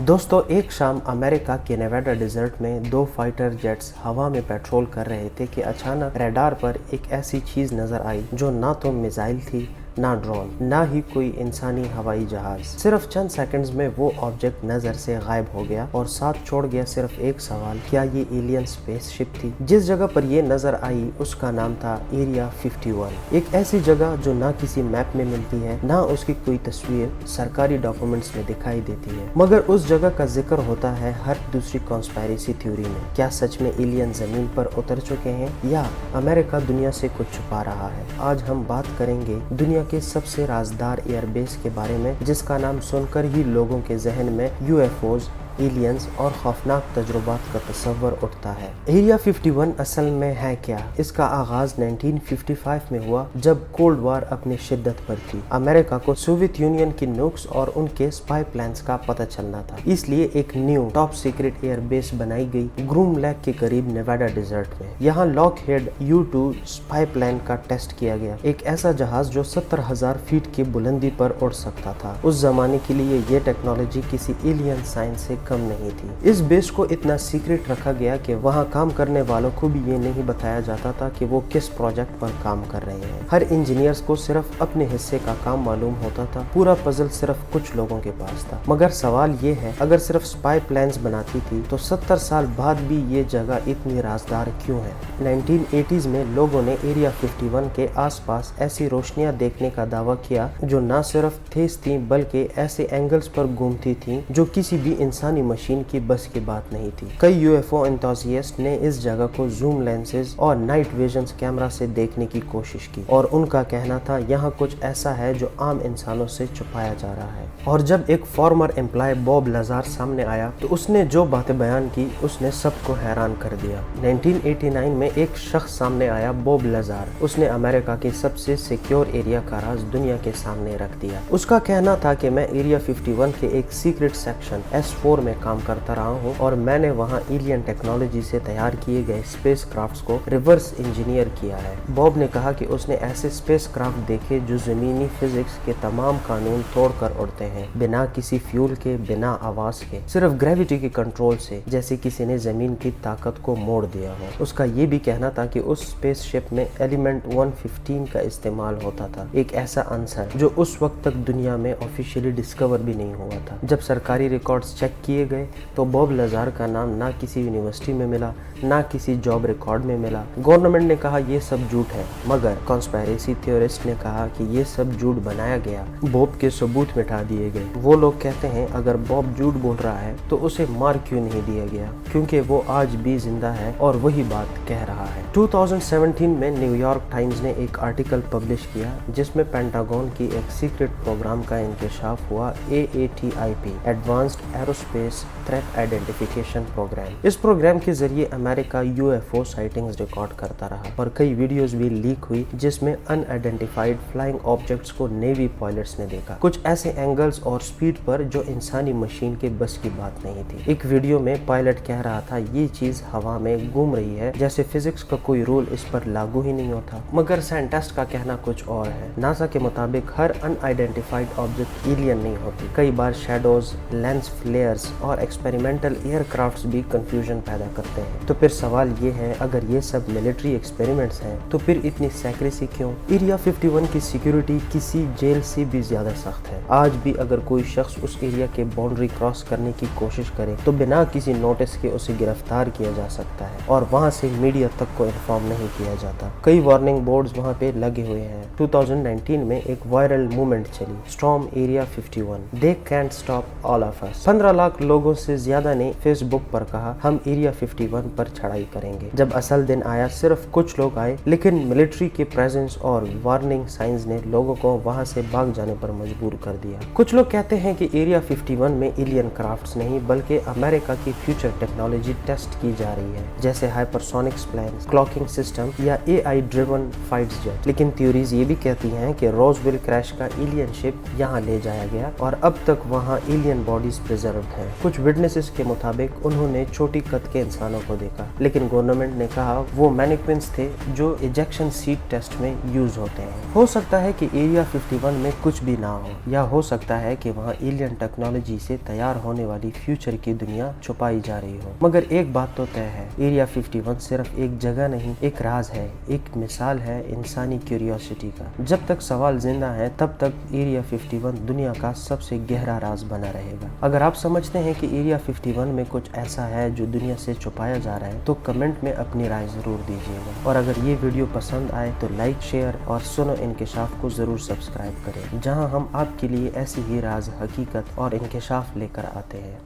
दोस्तों, एक शाम अमेरिका के नेवाडा डिजर्ट में दो फाइटर जेट्स हवा में पेट्रोल कर रहे थे कि अचानक रडार पर एक ऐसी चीज नजर आई जो ना तो मिसाइल थी, ना ड्रोन, ना ही कोई इंसानी हवाई जहाज। सिर्फ चंद सेकंड्स में वो ऑब्जेक्ट नजर से गायब हो गया और साथ छोड़ गया सिर्फ एक सवाल, क्या ये एलियन स्पेसशिप थी? जिस जगह पर ये नजर आई उसका नाम था एरिया 51। एक ऐसी जगह जो ना किसी मैप में मिलती है, ना उसकी कोई तस्वीर सरकारी डॉक्यूमेंट्स में दिखाई देती है, मगर उस जगह का जिक्र होता है हर दूसरी कॉन्स्पायरेसी थ्योरी में। क्या सच में एलियन जमीन पर उतर चुके हैं या अमेरिका दुनिया से कुछ छुपा रहा है? आज हम बात करेंगे दुनिया के सबसे राजदार एयरबेस के बारे में, जिसका नाम सुनकर ही लोगों के जहन में यूएफओज, एलियंस और खौफनाक तजुर्बात का तस्वर उठता है। एरिया 51 असल में है क्या? इसका आगाज 1955 में हुआ जब कोल्ड वार अपनी शिद्दत पर थी। अमेरिका को सोवियत यूनियन की नुक्स और उनके स्पाई प्लान्स का पता चलना था, इसलिए एक न्यू टॉप सीक्रेट एयरबेस बनाई गई ग्रूम लेक के करीब नेवाडा डिजर्ट में। यहाँ लॉकहीड U-2 स्पाई प्लान का टेस्ट किया गया, एक ऐसा जहाज जो 70,000 फीट की बुलंदी पर उड़ सकता था। उस जमाने के लिए ये टेक्नोलॉजी किसी एलियन साइंस से कम नहीं थी। इस बेस को इतना सीक्रेट रखा गया कि वहाँ काम करने वालों को भी ये नहीं बताया जाता था कि वो किस प्रोजेक्ट पर काम कर रहे हैं। हर इंजीनियर्स को सिर्फ अपने हिस्से का काम मालूम होता था, पूरा पजल सिर्फ कुछ लोगों के पास था। मगर सवाल ये है, अगर सिर्फ स्पाई प्लान्स बनाती थी तो 70 साल बाद भी ये जगह इतनी राजदार क्यों है? 1980s में लोगों ने एरिया 51 के आसपास ऐसी रोशनियां देखने का दावा किया जो न सिर्फ तेज थी बल्कि ऐसे एंगल्स पर घूमती थी जो किसी भी इंसानी मशीन की बस की बात नहीं थी। कई यूएफओ एंथुसियास्ट ने इस जगह को जूम लेंसेज और नाइट विजन कैमरा से देखने की कोशिश की और उनका कहना था यहाँ कुछ ऐसा है जो आम इंसानों से छुपाया जा रहा है। और जब एक फॉर्मर एम्प्लॉय बॉब लाजार सामने आया तो उसने जो बातें बयान की उसने सबको हैरान कर दिया। 1989 में एक शख्स सामने आया, बॉब लाजार। उसने अमेरिका के सबसे सिक्योर एरिया का राज दुनिया के सामने रख दिया। उसका कहना था कि मैं एरिया 51 के एक सीक्रेट सेक्शन S4 में काम करता रहा हूँ और मैंने वहाँ एलियन टेक्नोलॉजी से तैयार किए गए स्पेस क्राफ्ट्स को रिवर्स इंजीनियर किया है। बॉब ने कहा कि उसने ऐसे स्पेस क्राफ्ट देखे जो जमीनी फिजिक्स के तमाम कानून तोड़कर उड़ते हैं, बिना किसी फ्यूल के, बिना आवाज के, सिर्फ ग्रेविटी के कंट्रोल से, जैसे किसी ने जमीन की ताकत को मोड़ दिया हो। उसका ये भी कहना था कि उस स्पेसशिप में एलिमेंट 115 का इस्तेमाल होता था, एक ऐसा आंसर जो उस वक्त तक दुनिया में ऑफिशियली डिस्कवर भी नहीं हुआ था। जब सरकारी रिकॉर्ड्स चेक किए गए तो बॉब लाजार का नाम ना किसी यूनिवर्सिटी में मिला, ना किसी जॉब रिकॉर्ड में मिला। गवर्नमेंट ने कहा ये सब झूठ है, मगर कॉन्स्पायरेसी थ्योरिस्ट ने कहा कि ये सब झूठ बनाया गया, बॉब के सबूत मिटा दिए गए। वो लोग कहते हैं अगर बॉब झूठ बोल रहा है तो उसे मार क्यों नहीं दिया गया, क्योंकि वो आज भी जिंदा है और वही बात कह रहा है। 2017 में न्यूयॉर्क टाइम्स ने एक आर्टिकल पब्लिश किया जिसमें पेंटागन की एक सीक्रेट प्रोग्राम का इंकशाफ हुआ, AATIP, advanced aerospace threat identification programme. इस प्रोग्राम के जरिए अमेरिका UFO साइटिंग्स रिकॉर्ड करता रहा और कई वीडियोस भी लीक हुई जिसमें अनआइडेंटिफाइड फ्लाइंग ऑब्जेक्ट्स को नेवी पायलट्स ने देखा, कुछ ऐसे एंगल्स और स्पीड पर जो इंसानी मशीन के बस की बात नहीं थी। एक वीडियो में पायलट कह रहा था ये चीज हवा में घूम रही है, जैसे फिजिक्स का कोई रूल इस पर लागू ही नहीं होता। मगर साइंटिस्ट का कहना कुछ और है। नासा के मुताबिक हर अनआइडेंटिफाइड ऑब्जेक्ट एलियन नहीं होती। कई बार शैडोज, लेंस फ्लेयर्स और एक्सपेरिमेंटल एयरक्राफ्ट्स भी कंफ्यूजन पैदा करते हैं। तो फिर सवाल ये है, अगर ये सब मिलिट्री एक्सपेरिमेंट्स हैं तो फिर इतनी सेक्रेसी क्यों? एरिया 51 की सिक्योरिटी किसी जेल से भी ज्यादा सख्त है। आज भी अगर कोई शख्स उस एरिया के बाउंड्री क्रॉस करने की कोशिश करे तो बिना किसी नोटिस के उसे गिरफ्तार किया जा सकता है और वहाँ से मीडिया तक को इन्फॉर्म नहीं किया जाता। कई वार्निंग बोर्ड्स वहाँ पे लगे हुए हैं। 2019 में एक वायरल मूवमेंट चली, storm area 51, they can't stop all of us. 15 lakh लोगों से ज्यादा ने फेसबुक पर कहा हम एरिया 51 पर चढ़ाई करेंगे। जब असल दिन आया सिर्फ कुछ लोग आए, लेकिन मिलिट्री के प्रेजेंस और वार्निंग साइंस ने लोगों को वहां से भाग जाने पर मजबूर कर दिया। कुछ लोग कहते हैं कि एरिया 51 में एलियन क्राफ्ट्स नहीं बल्कि अमेरिका की फ्यूचर टेक्नोलॉजी टेस्ट की जा रही है, जैसे हाइपरसोनिक प्लेन्स, क्लॉकिंग सिस्टम या AI ड्रिवन फाइट्स जेट। लेकिन थ्योरीज ये भी कहती हैं कि रोजवेल क्रैश का एलियन शिप यहाँ ले जाया गया और अब तक वहाँ एलियन बॉडीज प्रिजर्व्ड हैं। हैं। कुछ विटनेसेस के मुताबिक उन्होंने छोटी कद के इंसानों को देखा, लेकिन गवर्नमेंट ने कहा वो मैनिक्विन्स थे जो इजेक्शन सीट टेस्ट में यूज होते हैं। हो सकता है कि एरिया 51 में कुछ भी ना हो, या हो सकता है कि वहाँ एलियन टेक्नोलॉजी से तैयार होने वाली फ्यूचर की दुनिया छुपाई जा रही हो। मगर एक बात तो तय है, एरिया 51 सिर्फ एक जगह नहीं, एक राज है, एक मिसाल है इंसानी क्यूरियोसिटी का। जब तक सवाल जिंदा है तब तक एरिया 51 दुनिया का सबसे गहरा राज बना रहेगा। अगर आप समझते हैं कि एरिया 51 में कुछ ऐसा है जो दुनिया से छुपाया जा रहा है तो कमेंट में अपनी राय जरूर दीजिएगा। और अगर ये वीडियो पसंद आए तो लाइक, शेयर और सुनो इंकशाफ को जरूर सब्सक्राइब करें, जहां हम आपके लिए ऐसी ही राज, हकीकत और इंकशाफ लेकर आते हैं।